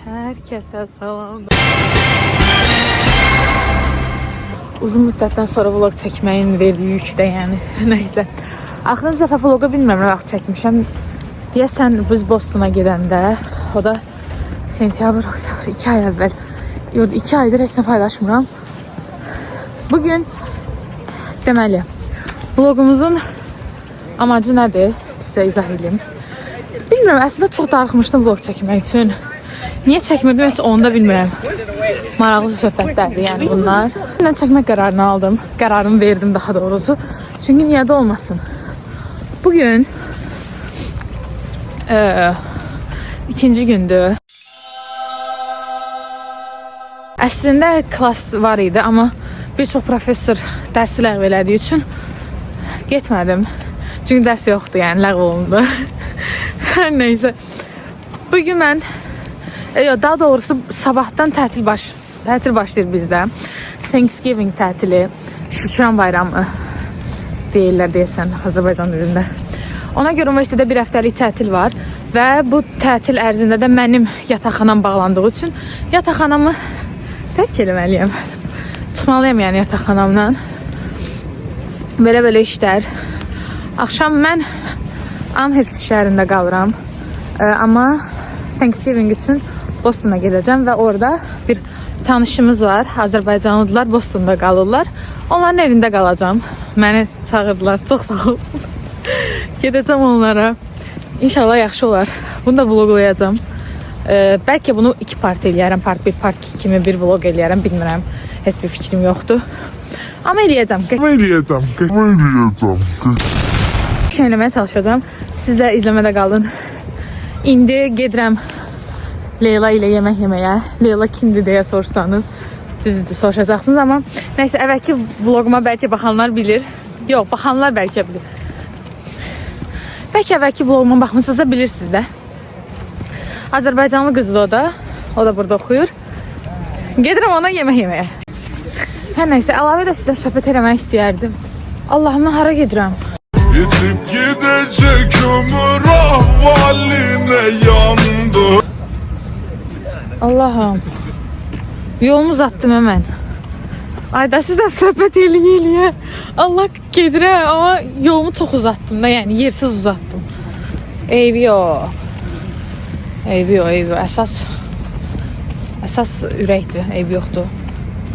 Herkese salam. Uzun müddətdən sonra vlog çəkməyin verdiyi yükdə, yəni nəysə. Axırıncı dəfə vloqa bilmirəm nə vaxt çəkmişəm. Deyəsən biz Bostona gedəndə, o da sentyabr, oktyabr, 2 ay əvvəl. Yox, 2 aydır heç nə paylaşmıram. Bugün deməli, vlogumuzun amacı nədir? Sizə izah edeyim. Bilmirəm, əslində çox darıxmışdım vlog çəkmək üçün. Niyə çəkmirdim heç onu da bilmirəm. Maraqlı söhbətlərdir yəni bunlar. Mən çəkmək qərarını aldım. Qərarımı verdim daha doğrusu. Çünki niyə də olmasın. Bugün ikinci gündür. Əslində klass var idi, amma bir çox professor dərsi ləğv elədiyi üçün getmədim. Çünki dərs yoxdur, yəni ləğv olundu. Hər neysə. Bugün mən daha doğrusu sabahdan tətil başlayır bizdə. Thanksgiving tətili, Şükran bayramı deyirlər deyəsən Azərbaycan dilində. Ona görə üniversitədə bir həftəlik tətil var və bu tətil ərzində də mənim yataqxanam bağlandığı üçün yataqxanamı tərk eləməliyəm. Çıxmalıyam yəni yataqxanamdan. Belə işlər. Axşam mən Amherst şəhərində qalıram. Amma Thanksgiving üçün Bostona gedəcəm və orada bir tanışımız var. Azərbaycanlıdılar, Bostonda qalırlar. Onların evində qalacağım. Məni çağırdılar. Çox sağ olsun. Gedəcəm onlara. İnşallah yaxşı olar. Bunu da vloglayacağım. Bəlkə bunu 2 part eləyərəm. Part 1, part 2 kimi bir vlog eləyərəm. Bilmirəm. Heç bir fikrim yoxdur. Amma eləyəcəm. Şey eləməyə çalışacağım. Siz də izləmədə qalın. İndi gedirəm Leyla ilə yemək yeməyə. Leyla kimdir deyə soruşsanız düzdür soruşacaqsınız, amma nəysə əvvəlki vloguma bəlkə baxanlar bilir. Yox, baxanlar bəlkə bilir. Bəlkə əvvəlki vloguma baxmısınızsa bilirsiniz də. Azərbaycanlı qızdır o da. O da burada oxuyur. Gedirəm ona yemək yeməyə. Hər nəysə, əlavə də sizə söhbət eləmək istəyərdim. Allahım, mən hara gedirəm? Yetip gidecek ömür ahvaline yandı. Allah'ım. Yolumu uzattım hemen. Ayda sizden söhbət eləyə. Allah gedirəm, ama yolumu çok uzattım da, yani yersiz uzattım. Eybi yok. Əsas ürəkdir, eybi yoxdur.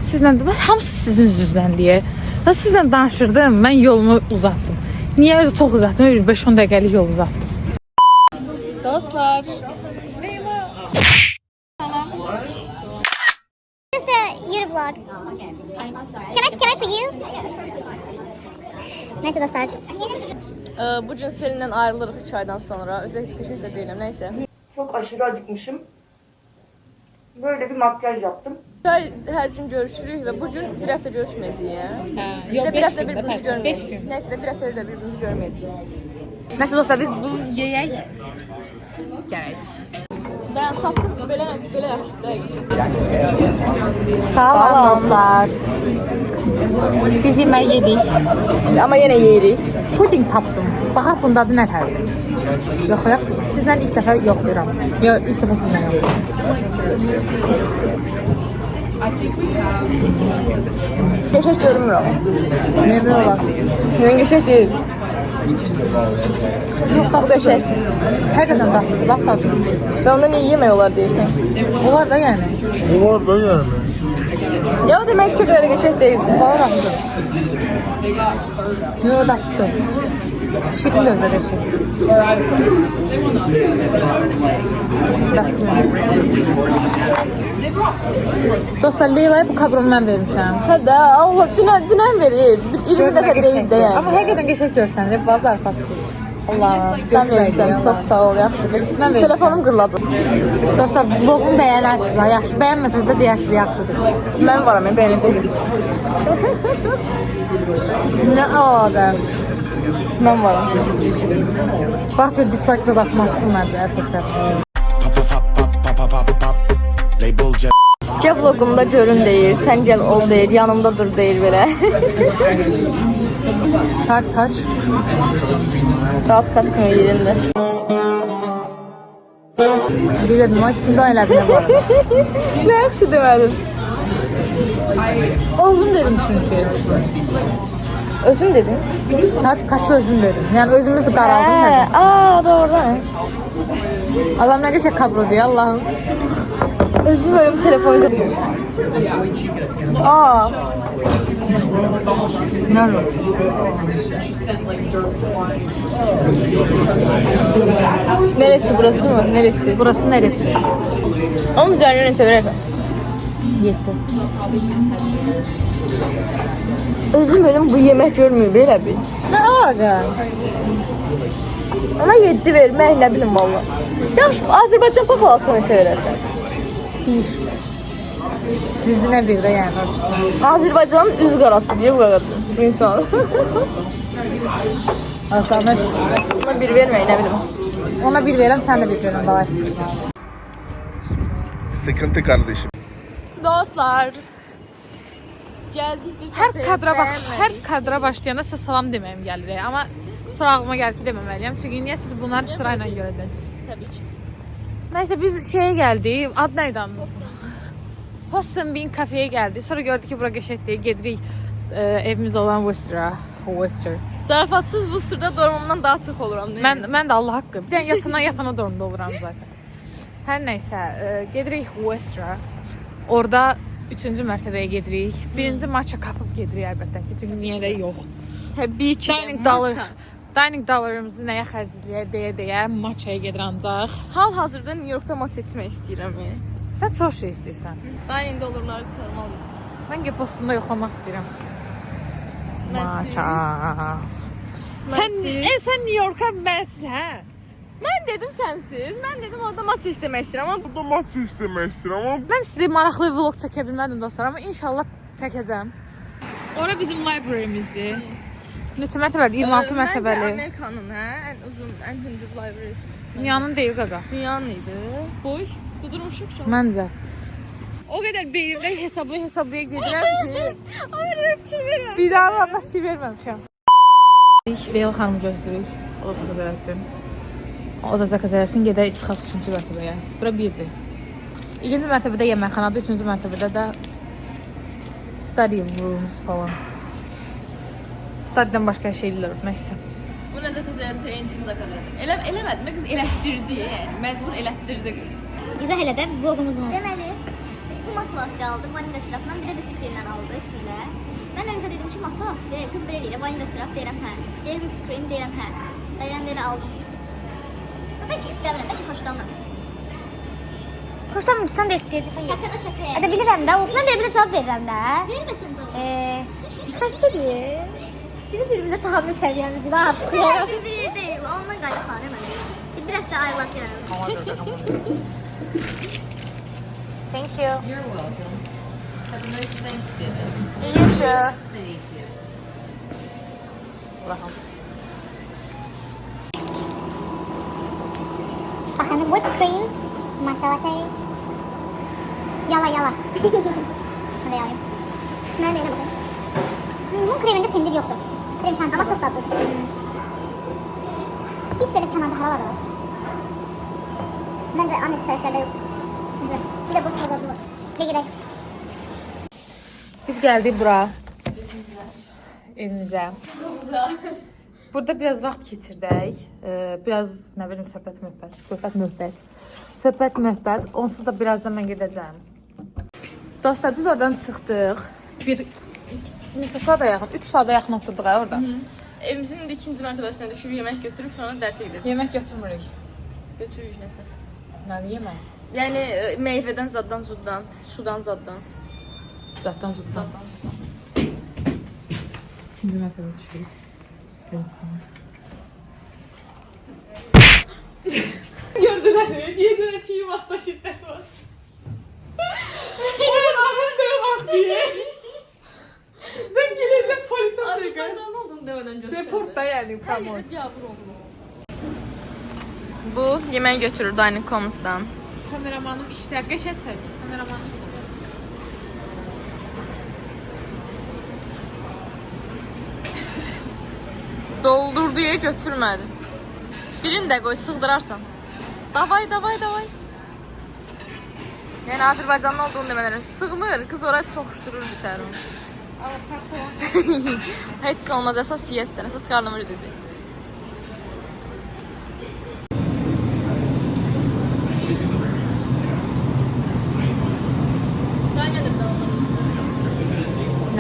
Sizlə də, hamısı sizin üzünüzdən deyə. Sizlə danışırdım, mən yolumu uzattım. Niye özü çok uzattım? Öyle 5-10 dəqiqəlik yol uzattım. Dostlar. This is the YouTube vlog. Can I put you? Neyse dostlar. Bugün seninle ayrılırıq 3 aydan sonra. Özellikle hiç de değilim, neyse. Çok aşırı acıkmışım. Böyle bir makyaj yaptım. Her gün görüşürük ve bugün bir hafta görüşməyəcəyik. Yok, Bir hafta birbirimizi görməyəcəyik. Neyse de bir hafta da birbirimizi görməyəcəyik. Neyse dostlar, biz bunu yeyək. Gələk. Ben satın belə yaxşı deyil. Sağ olun dostlar. Biz yemək yedik. Ama yine yeyirik. Puding tapdım. Baxa bunda adı nətərdir? Yox, sizlə ilk dəfə yoxlayıram. Yox, ilk dəfə sizlə yoxlayıram. Qəşəng görünmür ama. Niyə belə olar? Ben qəşəng deyil. Yox, bu qəşəng. Həqiqətən dadlıdır, bax tadım. Ben ondan niye yemək olar deyirsən? Olar da yəni. Ya o demək ki, çok öyle qəşəng deyildi. Var axıdır. Yox, dadlıdır. Şirin gözlə qəşəng. Dostlar, Leyla'ya bu kabronu mən vermişəm. Hə Allah, dünən verir. 20 dəfə deyildi yəni. Amma həqiqətən qəşəng görsənir, bazı arxatsız. Allah, Sen verirsən, çox sağ ol, yaxşıdır. Mən verirəm. Telefonum qırladı. Dostlar, vlogumu bəyənərsiniz, yaxşı. Bəyənməsəniz də deyərsiniz, yaxşıdır. Mən varam, mən bəyənəcəyim. Nə adam. Mən varam. Baxca dislike da atmazsınlar da əsaslar. Gəl vlogumda görün deyir, sən gəl ol deyir, yanımda dur deyir belə. Saat kaç? Saat kaçmıyor yerinde. Bilirdim, o içində elədin bu arada. Nə yaxşı demədin. Özüm dedim çünki. Özün dedin. Saat kaçı özüm dedim. Yani özümü bir qaraldım dedim. Doğrudan. Allah'ım ne geçe kabro diye Allah'ım. Özüm ölüm telefonu götürdüm. Nerede? Neresi burası mı? Neresi? Burası neresi? Onun üzerine çevirerek. Yetti. Özüm ölüm bu yemek görmüyor belə bir. Ne aga? Ona 7 vermək nə bilim valla. Yaş Azərbaycan papalasını sevirərsən. Bir. Düzüne bir de yani. Azərbaycanın üz qarası deyə bu qədər bu insan. Aslanır. Ona bir vermək nə bilim. Ona bir verem, sen de bir verin bari. Sıkıntı kardeşim. Dostlar. Gəldik bir Her kadra başlayana size salam deməyim gəlir. Ama sonra ağlıma gəldi ki deməməliyəm. Çünkü niye siz bunları sırayla görəcəksiniz? Təbii ki. Neyse biz şeye geldik. Ad neydi? Hoston Bean kafeye geldik. Sonra gördük ki bura geçek değil. Gedirik evimiz olan Worcester'a. Worcester. Zarafatsız bu sırda dormumdan daha çox oluram. Mən də Allah haqqı. Bir dənə yatana dormda oluram zaten. Hər nəysə, gedirik Worcester'a. Orada 3-cü mərtəbəyə gedirik. Birinci maça kapıb gedirik əlbəttə ki. Çünki niyə də yox. Təbii ki. Dining dollarımızı nəyə xərcləyək deyə maçaya gedir ancaq. Hal-hazırda New Yorkda maç etmək istəyirəm. Sən çox şey istəyirsən. Dining dollarları qurtarmalıyım. Mən Gepostumda yoxlamaq istəyirəm. Mən Maça. Sən New York'a mənsiz, hə? Mən dedim sənsiz. Mən dedim orada maç istəmək istəyirəm amma Burada maç istemek istiyorum ama Mən sizi maraqlı vlog çəkə bilmədim dostlar, amma inşallah çəkəcəm. Ora bizim library'mizdir. Neçə mərtəbəli? 26 mərtəbəli. Məncə Amerikanın, hə? Ən uzun, ən hündür library'si. Dünyanın deyil qaqa. Dünyanın idi. Boş. Qudurmuşuq şu an. Məncə. O qədər beynimdə hesablaya gedirəm ki, Hayır, fikir verməm. bir daha Allah şey verməmişəm. Leyla xanımı gözləyirik. O da zakaz eləsin. O da zakaz eləsin, gedək çıxaq 3-cü mərtəbəyə. Bura birdir. 2-ci mərtəbədə yeməkxanadır, 3-cü mərtəbədə də study rooms falan. Studydən başqa şeylər nəysə. Bu nə zakaz eləsə, yenisini zakaz elədim. Eləmədim, qız elətdirdi, yəni. Məcbur elətdirdi qız. Güzel hele de vlogumuzun olsun. Demeli bu maç vakti aldı. Vanilya sirapla bir de bir kremden aldı üstünde. Ben de kıza dedim ki maç vakti. Kız böyle değil. Vanilya sirap deyirəm hə. Deyir bir krem deyirəm hə. Dayan deyirəm aldım. Belki istemiyorum. Belki hoşlanmıyorum. Hoşlanmıyor, sen de isteyeceksin. Şaka da şaka yani. Hadi bilirim de, ben de bir cevap veririm de. Vermesin canım. Xəstə deyil. Bizim birbirimize tahammül seviyemizi daha Yani artırıyor. bir değil. Onunla qaynaqlanır məndə. Bir həftə ayrılacağım. Thank you. Bakın whipped cream, matcha latte. Yala. Hadi yalayım. Ben de yine bakın. Bunun kreminde pendir yoktu. Krem şanti ama çok tatlı. Hiç böyle kenarda hava var. Bence Amerika tariflerde yok. Güzel. Bir de bu sırada dolu. Ne gidelim. Biz gəldik bura. Evimizə. Burada biraz vaxt keçirdik. Biraz nə bilim söhbət möhbət. Onsuz da birazdan mən gedəcəm. Dostlar biz oradan çıxdıq. Neçə saata yaxın? 3 saata yaxın oturduk orada. Evimizin indi ikinci mərtəbəsinə düşüb yemək götürüb sonra dərsə gedəcək. Yemək götürmürük. Götürürük nəsə. Nədir yemək? Yəni meyvədən zaddan, sudan zaddan. Zatdan zutdan. İkinci mərtəbə düşürük. Gördülər mi? Deyirlər ki, yuvasda şiddət var. Onun ağır qırmaq diye. Sən gələcək polisə dəqiq. Azərbaycanlı olduğunu demədən göstərdi. Deportda yəni, Hər come on. yerdə biabır oldu. Bu yemək götürür Dining Commons'dan. Kameramanım işlər. Qəşəng çək. Kameramanım. Doldur deyə götürmədi. Birini də qoy, sığdırarsan. Davay. Yəni Azərbaycanlı olduğunu demələri sığmır. Qız ora soxuşdurur bitər onu. Heç olmaz, əsas yiyəsən, əsas qarnımı ödəyəcək.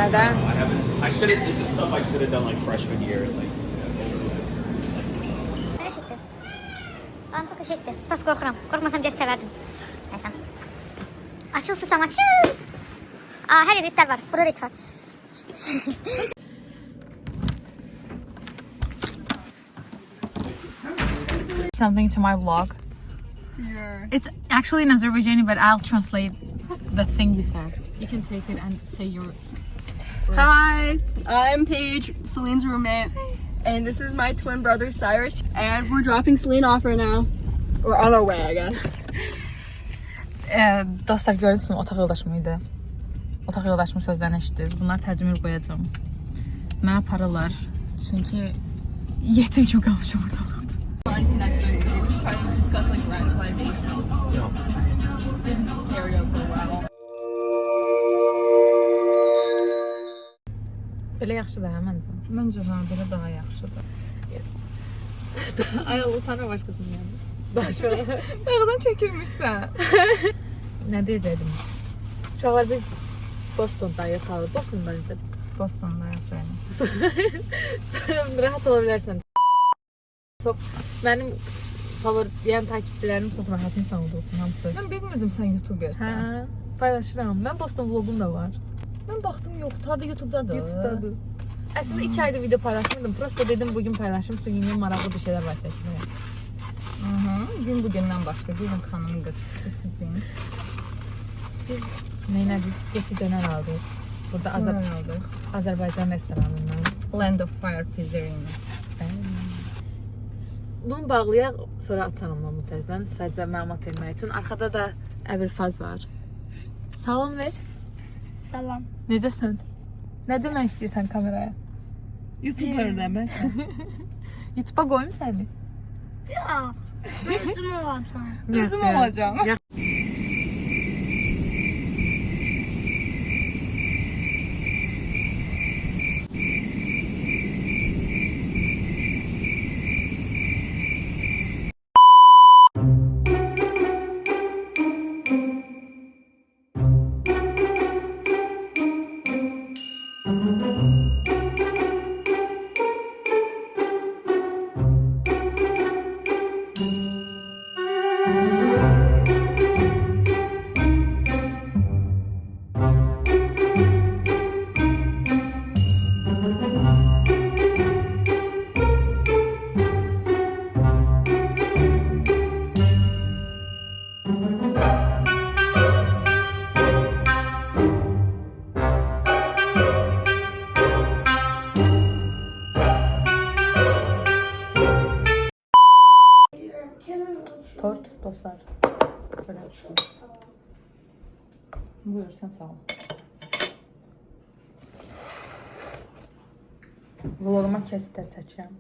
Nədən? This is stuff I should have done like freshman year. Like, Böyle şeydi. Adam çok eşitti. Pas korkuram. Korkmasam gerçi severdim. Neyse. Açıl susam açıl. Aa, her yerde itler var. Burada da it var. Something to my vlog. It's actually in Azerbaijani, but I'll translate the thing you said. You can take it and say your. Hi, I'm Paige, Celine's roommate, and this is my twin brother Cyrus, and we're dropping Celine off right now. We're on our way, I guess. Dostlar gördünüz kimi otaq yoldaşım idi. Otaq yoldaşımın sözlərini eşitdiniz. Bunlar tərcümə qoyacağım. Mənə aparırlar. Çünki yetim kimi qalmışam orada. Trying to discuss like radicalization. Didn't area for a while. Belə yaxşıdır hə məncə. Məncə belə daha yaxşıdır. Ay Allah utanır başqasını yəni. Başqa. Dağdan çəkilmişsən. Nə deyəcəkdim? Uşaqlar biz Bostondayıq halı. Bostondayıq da biz. Bostondayıq yəni. Rahat ola bilərsən. Çox mənim favori, yəni takipçilərim çox rahat insan oldu hamısı. Mən bilmirdim sən YouTubersən. Hə, paylaşıram. Mən Boston vlogum da var. Mən baxdım yoxdur, harda YouTubedadır. YouTubedadır. Əslində 2 ayda video paylaşmırdım. Prosta dedim bugün paylaşım çünki yine maraqlı bir şeyler var çəkməyə. Gün bugündən başlayır. Bugün xanım qız sizin. Biz neynədik? Geti dönər aldıq. Burada Azərbaycan restoranından. Land of Fire Pizzeria. Bunu bağlayaq, sonra açaram onu təzədən. Sadəcə məlumat vermək üçün. Arxada da Əbülfaz var. Salam ver. Salam. Necəsən? Nə demək istəyirsən kameraya? YouTuber demə. YouTube'a qoyum səni. Ya. Gözüm olacağım. Gözüm olacağım. Tort dostlar. Şöyle. Buyur sen sağ ol. Vloguma kesitlər çəkirəm.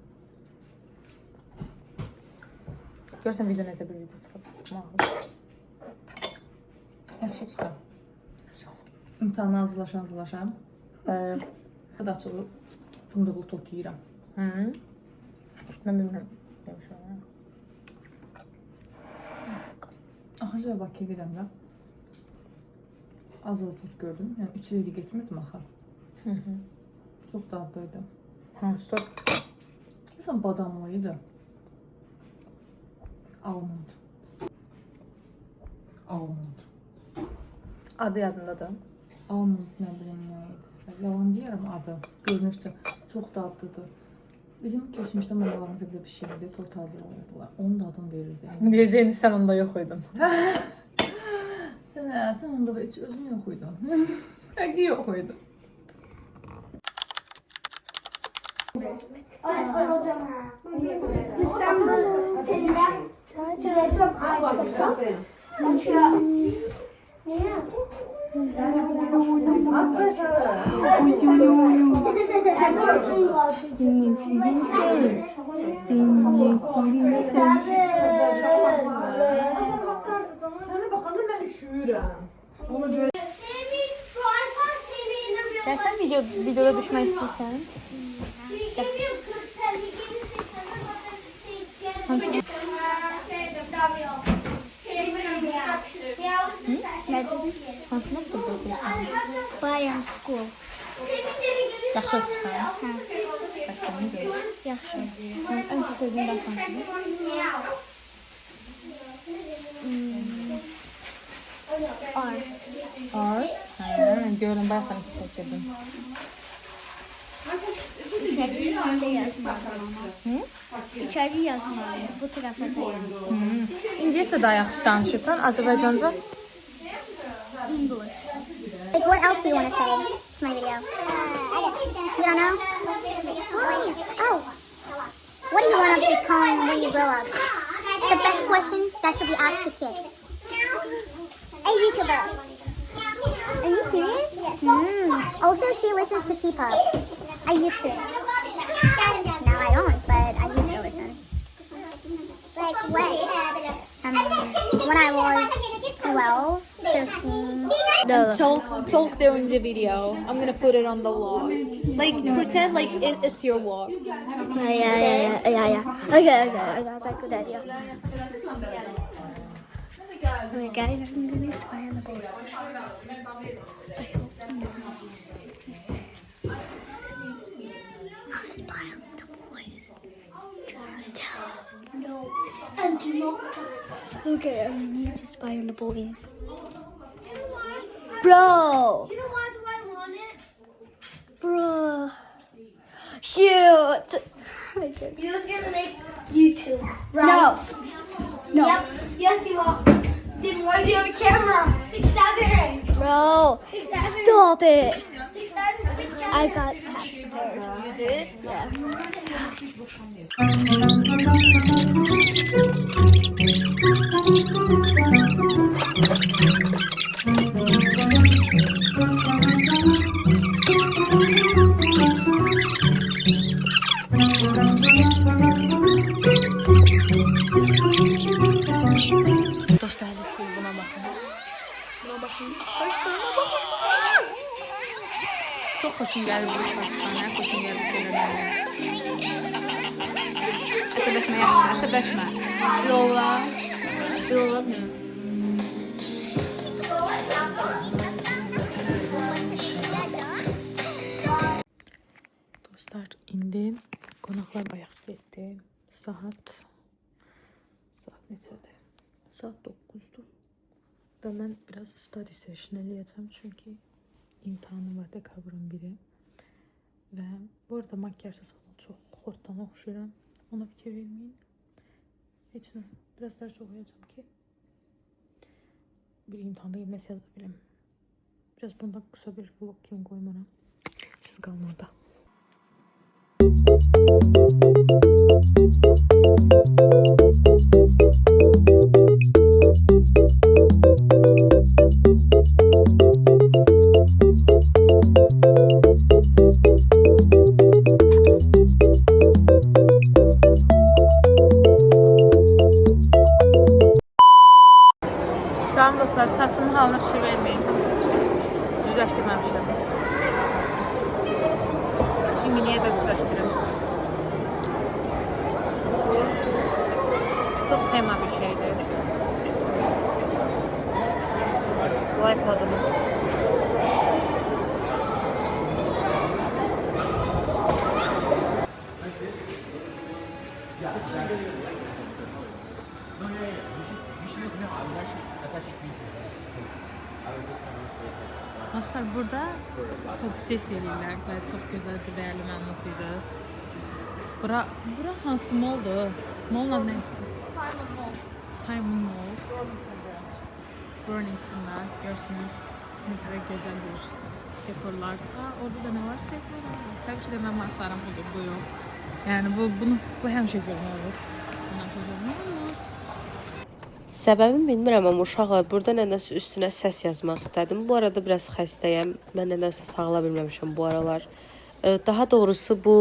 Görsən video necə bir video çıxacaq. Yaxşı çıxar. İmtahana hazırlaşan. Hadi açılıb fındıqlı tort yeyirəm. Mən bilmirəm. Demişəm. Axıca Bakıya gedəndə az da tort gördüm. Yəni 3 illik getmirdim axı. Çox dadlıydı. Hansı? Deyəsən badamlıydı. Almond. Adı yadındadır. Almond nə bilim nə idisə. Yalan deyirəm adı. Görünüşdə çox dadlıdır. Bizim keçmişdə mamalarımız evdə pişirirdi, tort hazırlayırdılar. Onun da adını verirdi. Deyəcəyini sən onda yox idin. Sən onda heç özün yox idin. Həqiqi yox idi. Sənə baxanda mən üşüyürəm. Ona görə Gerçekten videoda düşmek istiyorsan. Hansına burada oturursan? Bayram school. Yaxşı otursan. Başkanı görür. Yaxşı. En çok sevdiğin ders hansıdır? Art. Art. Görün bayağı nasıl seçirdim. İçeri yazmalıyım. Bu tarafa da yazmalıyım. İngilizce daha yaxşı danışırsan, Azərbaycanca English. Like, what else do you want to say to my video? You don't know? Oh. What do you want to become when you grow up? The best question that should be asked to kids. A YouTuber. Are you serious? Yes. Also, she listens to K-pop. I used to. Now I don't, but I used to listen. Like when? When I was 12, 13. talk during the video. I'm gonna put it on the vlog. Like pretend like it's your vlog. Yeah. Okay, that's a good idea. Okay, guys, I'm gonna spy on the board. I'll spy on the boys. No, and do not. Okay, I need to spy on the boys. Bro! You know why do I want it? Bro. Shoot! You're just gonna make YouTube, right? No. Yep. Yes, you are. Then why do you have a camera? 6'7". Bro, stop it. 6'7". I got captured. You did? Yeah. Dostlar, siz buna bakın. Çok hoşum geldi bu saçlarına, hoşum geldi şeylerine. Əsəbəşmə yaxşı, əsəbəşmə. Cilola mı? Dostlar, indi qonaqlar bayaq getdi. Saat neçədir? Saat 9'dur. Və mən biraz study session eləyəcəm, çünki imtahanım var dekabrın 1-i. Və bu arada makyajsız çox xortdan oxşuyuram. Ona fikir verməyin. Heç nə. Biraz dərs oxuyacağım ki bir imtahanda yeməz yaza bilim. Biraz bundan qısa bir vlog kimi qoymaram. Siz qalın orada. Salam dostlar, saçımın halına fikir vermeyin. Düzləşdirməmişəm. Şimdi niyə də düzləşdirim? Bu çox tema bir şeydir. Like adını. Dostlar, burada fotosesiya edirlər və çox gözəl bir dəyərli məlumatıydı. Bura hansı moldur? Molun adı nə? Simon Mall. Burlington'da görürsünüz. Necə gözəl bir dekorlar. Orada da nə var? Sehlər var. Təbii ki də mən maraqlarım budur, bu yox. Yəni bu həmişə görünür olur. Həmişə görünür olur. Səbəbini bilmirəm, amma uşaqlar burada nədənsə üstünə səs yazmaq istədim. Bu arada biraz xəstəyəm. Mən nədənsə sağala bilməmişəm bu aralar. Daha doğrusu bu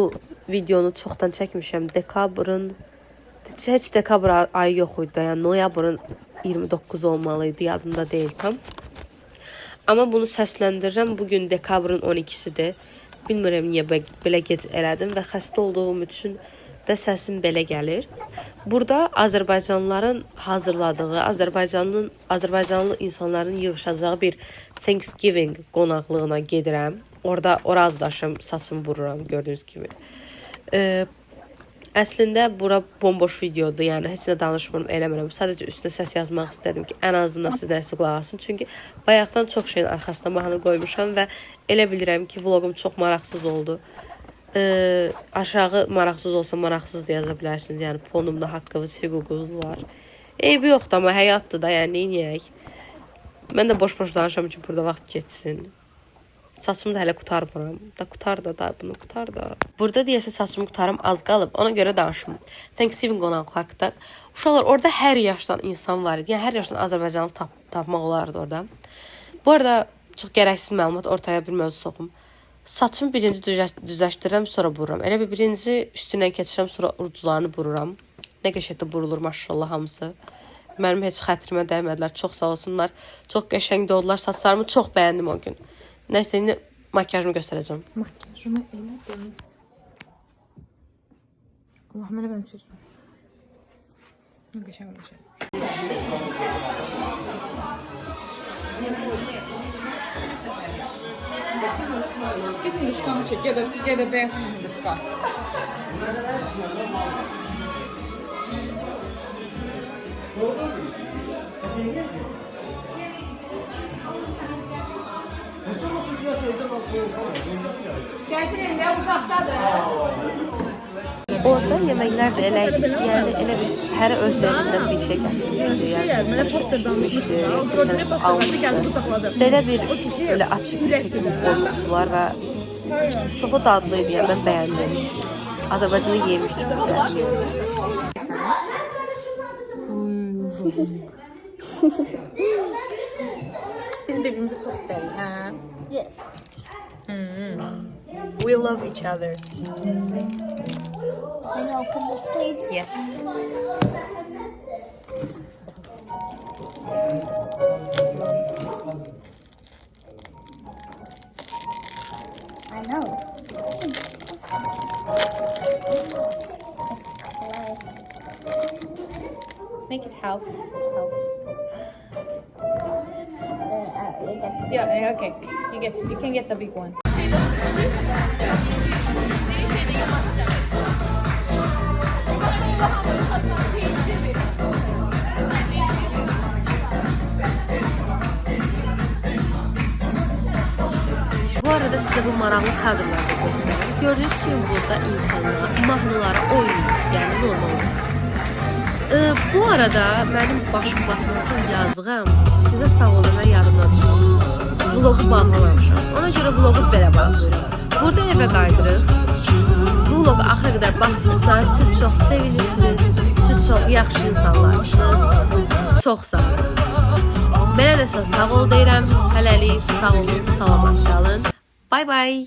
videonu çoxdan çəkmişəm. Heç dekabr ayı yox idi da, yəni noyabrın 29 olmalıydı, yadımda deyil tam. Amma bunu səsləndirirəm, bugün dekabrın 12-sidir. Bilmirəm niyə belə gec elədim və xəstə olduğum üçün də səsim belə gəlir. Burada Azərbaycanlıların hazırladığı, Azərbaycanlı insanların yığışacağı bir Thanksgiving qonaqlığına gedirəm. Orada orazdaşım, saçımı vururam gördüyünüz kimi. Əslində bura bomboş videodur, yəni heç nə danışmıram, eləmirəm. Sadəcə üstünə səs yazmaq istədim ki, ən azından siz nəsə qulaq asın. Çünki bayaqdan çox şeyin arxasına mahnı qoymuşam və elə bilirəm ki, vloqum çox maraqsız oldu. Aşağı maraqsız olsa maraqsız da yaza bilərsiniz. Yəni fonumda haqqınız, hüququnuz var. Eybi yoxdur, amma həyatdır da, yəni neyək. Mən də boş-boş danışam ki, burada vaxt geçsin. Saçımı da hələ qutarmıram. Qutar da, bunu qutar da. Burada deyəsə saçımı qutarım az qalıb. Ona görə danışım. Thanksgiving qonaqlığı haqqında. Uşaqlar, orada hər yaşdan insan var idi. Yəni hər yaşdan Azərbaycanlı tapmaq olardı orada. Bu arada çox gərəksiz məlumat ortaya bir mövzu soxum. Saçımı birinci düzləşdirirəm, sonra vururam. Elə bir birinci üstündən keçirəm, sonra uclarını vururam. Nə qəşəngdə vurulur maşallah hamısı. Mənim heç xətrimə dəymədilər. Çox sağ olsunlar. Çox qəşəng oldular. Saçlarımı çox bəyəndim o gün. Nəysə, indi makyajımı göstərəcəm. Makyajımı elədim. Allahım, elə benim sözüm. Nə qəşəng olacaq. Git hinduşkanı çek, gədə bəyəsin hinduşkan. Orada yeməklər də elə idi ki, yəni elə bir hər öz zəhnindən bir şey gətirmişdi. Yəni kimsə almışdı. Belə bir belə açıq bir kimi qoymuşdular və çoxu dadlı idi, yəni mən bəyəndim. Azərbaycanda yemiş kimi istədim. Biz birbirimizi çox istəyirik, hə? Yes. We love each other. Can you open this, please? Yes. I know. Make it half. Yeah, okay. You can get the big one. Bu arada size bu maraqlı kadrlarda göstərim. Gördüğünüz kimi burada insanlar mahnıları oynayır, yəni normal olur. Bu arada mənim başım batmasın yazığım sizə sağ olun və yadımdan çıxın. Vlogu bağlamamışam. Ona görə vlogu belə bağlayıram. Burada evə qaydırıb bu vlogu axıra qədər baxsınızlar. Siz çox sevilirsiniz. Siz çox yaxşı insanlarsınız. Çox sağ olun. Belə də sağ ol deyirəm. Hələlik sağ olun, salamat qalın. Bye bye.